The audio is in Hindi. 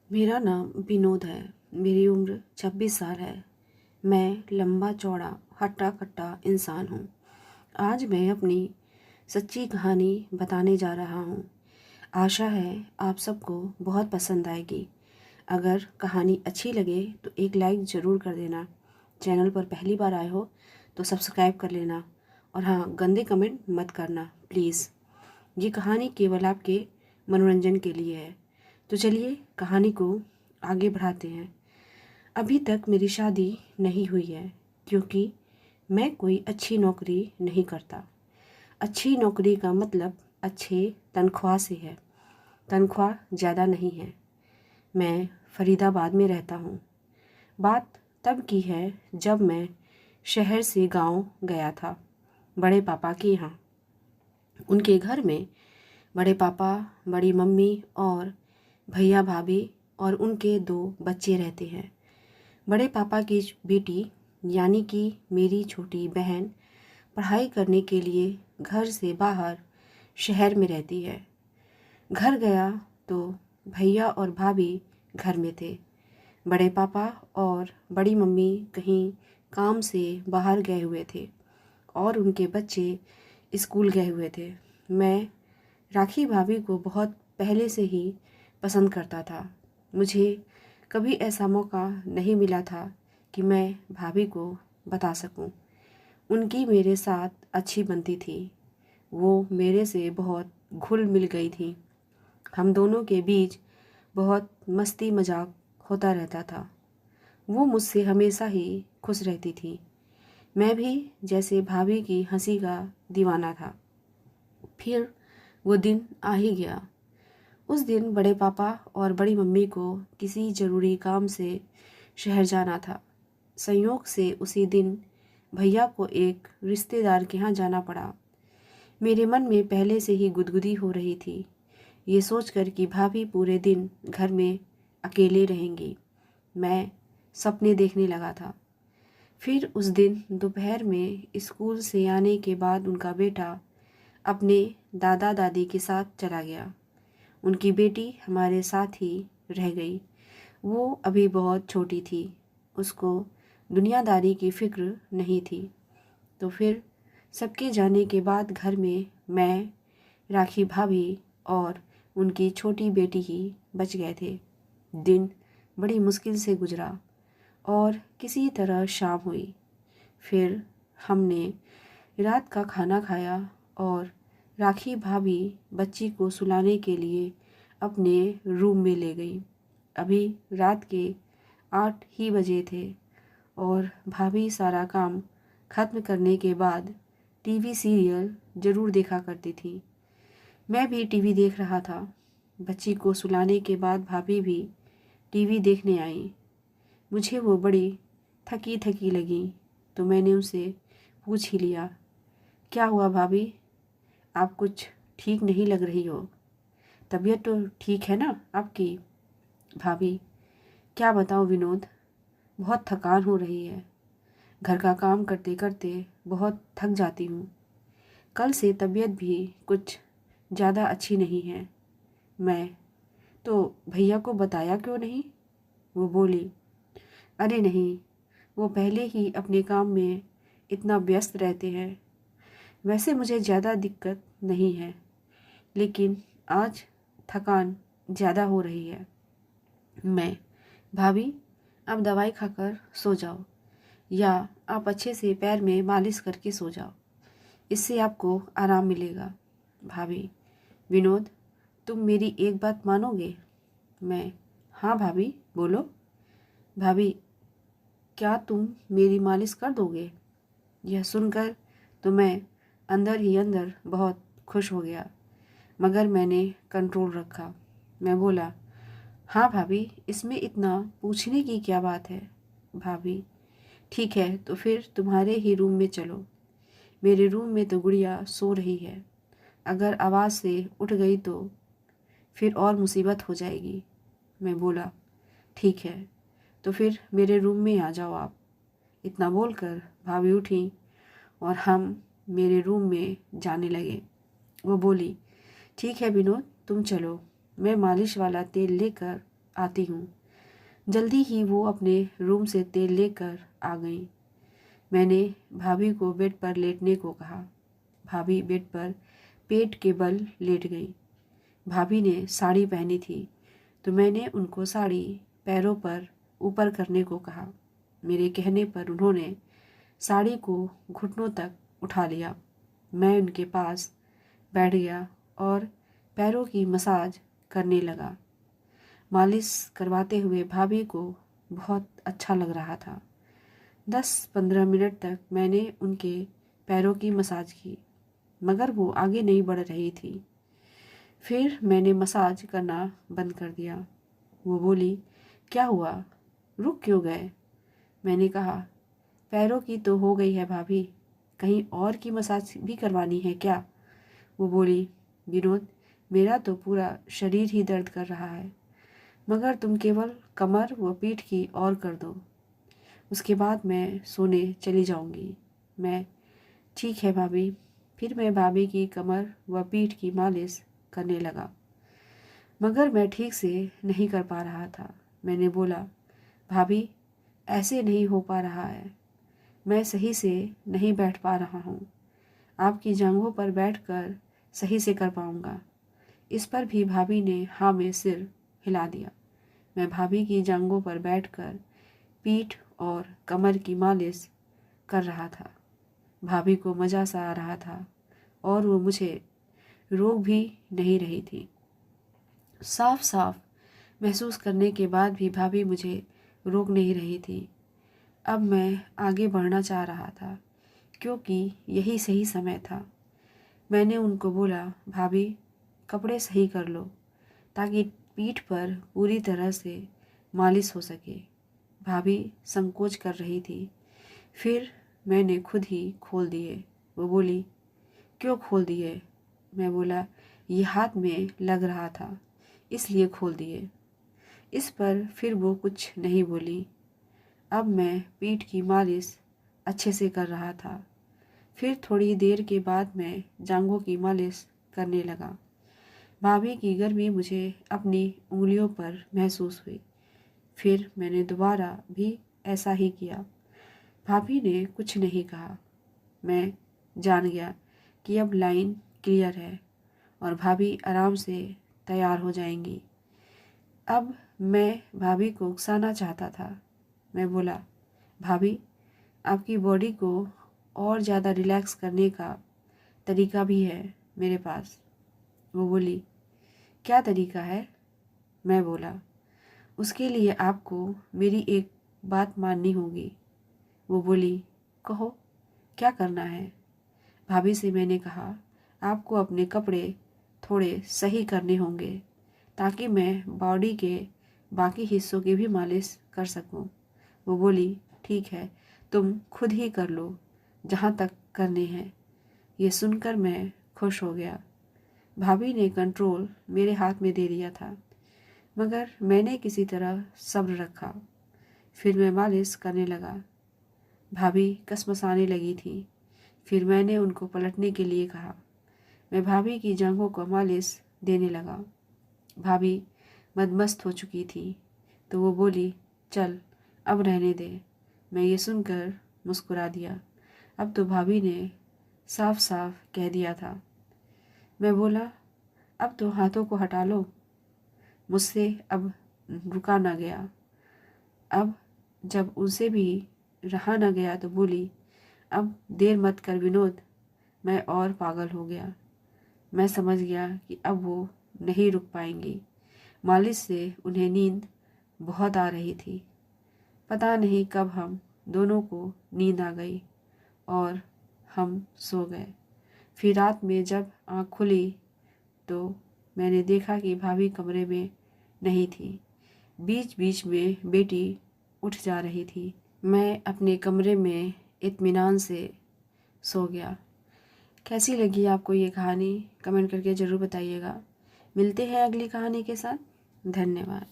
मेरा नाम विनोद है। मेरी उम्र 26 साल है। मैं लंबा चौड़ा हट्टा कट्टा इंसान हूँ। आज मैं अपनी सच्ची कहानी बताने जा रहा हूँ। आशा है आप सबको बहुत पसंद आएगी। अगर कहानी अच्छी लगे तो एक लाइक ज़रूर कर देना। चैनल पर पहली बार आए हो तो सब्सक्राइब कर लेना। और हाँ, गंदे कमेंट मत करना प्लीज़। ये कहानी केवल आपके मनोरंजन के लिए है। तो चलिए कहानी को आगे बढ़ाते हैं। अभी तक मेरी शादी नहीं हुई है क्योंकि मैं कोई अच्छी नौकरी नहीं करता। अच्छी नौकरी का मतलब अच्छे तनख्वाह से है। तनख्वाह ज़्यादा नहीं है। मैं फरीदाबाद में रहता हूँ। बात तब की है जब मैं शहर से गांव गया था, बड़े पापा के यहाँ। उनके घर में बड़े पापा, बड़ी मम्मी और भैया भाभी और उनके 2 बच्चे रहते हैं। बड़े पापा की बेटी यानी कि मेरी छोटी बहन पढ़ाई करने के लिए घर से बाहर शहर में रहती है। घर गया तो भैया और भाभी घर में थे। बड़े पापा और बड़ी मम्मी कहीं काम से बाहर गए हुए थे और उनके बच्चे स्कूल गए हुए थे। मैं राखी भाभी को बहुत पहले से ही पसंद करता था। मुझे कभी ऐसा मौका नहीं मिला था कि मैं भाभी को बता सकूं। उनकी मेरे साथ अच्छी बनती थी। वो मेरे से बहुत घुल मिल गई थी। हम दोनों के बीच बहुत मस्ती मजाक होता रहता था। वो मुझसे हमेशा ही खुश रहती थी। मैं भी जैसे भाभी की हंसी का दीवाना था। फिर वो दिन आ ही गया। उस दिन बड़े पापा और बड़ी मम्मी को किसी ज़रूरी काम से शहर जाना था। संयोग से उसी दिन भैया को एक रिश्तेदार के यहाँ जाना पड़ा। मेरे मन में पहले से ही गुदगुदी हो रही थी, ये सोचकर कि भाभी पूरे दिन घर में अकेले रहेंगी। मैं सपने देखने लगा था। फिर उस दिन दोपहर में स्कूल से आने के बाद उनका बेटा अपने दादा दादी के साथ चला गया। उनकी बेटी हमारे साथ ही रह गई। वो अभी बहुत छोटी थी। उसको दुनियादारी की फिक्र नहीं थी। तो फिर सबके जाने के बाद घर में मैं, राखी भाभी और उनकी छोटी बेटी ही बच गए थे। दिन बड़ी मुश्किल से गुजरा और किसी तरह शाम हुई। फिर हमने रात का खाना खाया और राखी भाभी बच्ची को सुलाने के लिए अपने रूम में ले गई। अभी रात के 8 ही बजे थे और भाभी सारा काम खत्म करने के बाद टीवी सीरियल ज़रूर देखा करती थी। मैं भी टीवी देख रहा था। बच्ची को सुलाने के बाद भाभी भी टीवी देखने आई। मुझे वो बड़ी थकी थकी लगी तो मैंने उसे पूछ ही लिया, क्या हुआ भाभी? आप कुछ ठीक नहीं लग रही हो। तबीयत तो ठीक है ना आपकी? भाभी, क्या बताऊं विनोद, बहुत थकान हो रही है। घर का काम करते करते बहुत थक जाती हूँ। कल से तबीयत भी कुछ ज़्यादा अच्छी नहीं है। मैं तो भैया को बताया क्यों नहीं? वो बोली, अरे नहीं, वो पहले ही अपने काम में इतना व्यस्त रहते हैं। वैसे मुझे ज़्यादा दिक्कत नहीं है, लेकिन आज थकान ज़्यादा हो रही है। मैं, भाभी, आप दवाई खाकर सो जाओ या आप अच्छे से पैर में मालिश करके सो जाओ, इससे आपको आराम मिलेगा। भाभी, विनोद, तुम मेरी एक बात मानोगे? मैं, हाँ भाभी, बोलो। भाभी, क्या तुम मेरी मालिश कर दोगे? यह सुनकर तो मैं अंदर ही अंदर बहुत खुश हो गया, मगर मैंने कंट्रोल रखा। मैं बोला, हाँ भाभी, इसमें इतना पूछने की क्या बात है। भाभी, ठीक है तो फिर तुम्हारे ही रूम में चलो। मेरे रूम में तो गुड़िया सो रही है। अगर आवाज़ से उठ गई तो फिर और मुसीबत हो जाएगी। मैं बोला, ठीक है तो फिर मेरे रूम में आ जाओ आप। इतना बोलकर भाभी उठी और हम मेरे रूम में जाने लगे। वो बोली, ठीक है विनोद, तुम चलो, मैं मालिश वाला तेल लेकर आती हूँ। जल्दी ही वो अपने रूम से तेल लेकर आ गई। मैंने भाभी को बेड पर लेटने को कहा। भाभी बेड पर पेट के बल लेट गई। भाभी ने साड़ी पहनी थी तो मैंने उनको साड़ी पैरों पर ऊपर करने को कहा। मेरे कहने पर उन्होंने साड़ी को घुटनों तक उठा लिया। मैं उनके पास बैठ गया और पैरों की मसाज करने लगा। मालिश करवाते हुए भाभी को बहुत अच्छा लग रहा था। 10-15 मिनट तक मैंने उनके पैरों की मसाज की, मगर वो आगे नहीं बढ़ रही थी। फिर मैंने मसाज करना बंद कर दिया। वो बोली, क्या हुआ, रुक क्यों गए? मैंने कहा, पैरों की तो हो गई है भाभी, कहीं और की मसाज भी करवानी है क्या? वो बोली, विनोद, मेरा तो पूरा शरीर ही दर्द कर रहा है, मगर तुम केवल कमर व पीठ की और कर दो, उसके बाद मैं सोने चली जाऊंगी। मैं, ठीक है भाभी। फिर मैं भाभी की कमर व पीठ की मालिश करने लगा, मगर मैं ठीक से नहीं कर पा रहा था। मैंने बोला, भाभी, ऐसे नहीं हो पा रहा है, मैं सही से नहीं बैठ पा रहा हूँ, आपकी जांघों पर बैठकर सही से कर पाऊँगा। इस पर भी भाभी ने हाँ में सिर हिला दिया। मैं भाभी की जांघों पर बैठकर पीठ और कमर की मालिश कर रहा था। भाभी को मज़ा सा आ रहा था और वो मुझे रोक भी नहीं रही थी। साफ साफ महसूस करने के बाद भी भाभी मुझे रोक नहीं रही थी। अब मैं आगे बढ़ना चाह रहा था क्योंकि यही सही समय था। मैंने उनको बोला, भाभी, कपड़े सही कर लो ताकि पीठ पर पूरी तरह से मालिश हो सके। भाभी संकोच कर रही थी। फिर मैंने खुद ही खोल दिए। वो बोली, क्यों खोल दिए? मैं बोला, ये हाथ में लग रहा था इसलिए खोल दिए। इस पर फिर वो कुछ नहीं बोली। अब मैं पीठ की मालिश अच्छे से कर रहा था। फिर थोड़ी देर के बाद मैं जांघों की मालिश करने लगा। भाभी की गर्मी मुझे अपनी उंगलियों पर महसूस हुई। फिर मैंने दोबारा भी ऐसा ही किया। भाभी ने कुछ नहीं कहा। मैं जान गया कि अब लाइन क्लियर है और भाभी आराम से तैयार हो जाएंगी। अब मैं भाभी को उकसाना चाहता था। मैं बोला, भाभी, आपकी बॉडी को और ज़्यादा रिलैक्स करने का तरीका भी है मेरे पास। वो बोली, क्या तरीका है? मैं बोला, उसके लिए आपको मेरी एक बात माननी होगी। वो बोली, कहो, क्या करना है? भाभी से मैंने कहा, आपको अपने कपड़े थोड़े सही करने होंगे ताकि मैं बॉडी के बाकी हिस्सों की भी मालिश कर सकूं। वो बोली, ठीक है, तुम खुद ही कर लो जहाँ तक करने हैं। ये सुनकर मैं खुश हो गया। भाभी ने कंट्रोल मेरे हाथ में दे दिया था, मगर मैंने किसी तरह सब्र रखा। फिर मैं मालिश करने लगा। भाभी कसमसाने लगी थी। फिर मैंने उनको पलटने के लिए कहा। मैं भाभी की जांघों को मालिश देने लगा। भाभी मदमस्त हो चुकी थी तो वो बोली, चल अब रहने दे। मैं ये सुनकर मुस्कुरा दिया। अब तो भाभी ने साफ साफ कह दिया था। मैं बोला, अब तो हाथों को हटा लो। मुझसे अब रुका ना गया। अब जब उनसे भी रहा ना गया तो बोली, अब देर मत कर विनोद। मैं और पागल हो गया। मैं समझ गया कि अब वो नहीं रुक पाएंगी। मालिश से उन्हें नींद बहुत आ रही थी। पता नहीं कब हम दोनों को नींद आ गई और हम सो गए। फिर रात में जब आँख खुली तो मैंने देखा कि भाभी कमरे में नहीं थी। बीच बीच में बेटी उठ जा रही थी। मैं अपने कमरे में इत्मीनान से सो गया। कैसी लगी आपको ये कहानी? कमेंट करके ज़रूर बताइएगा। मिलते हैं अगली कहानी के साथ। धन्यवाद।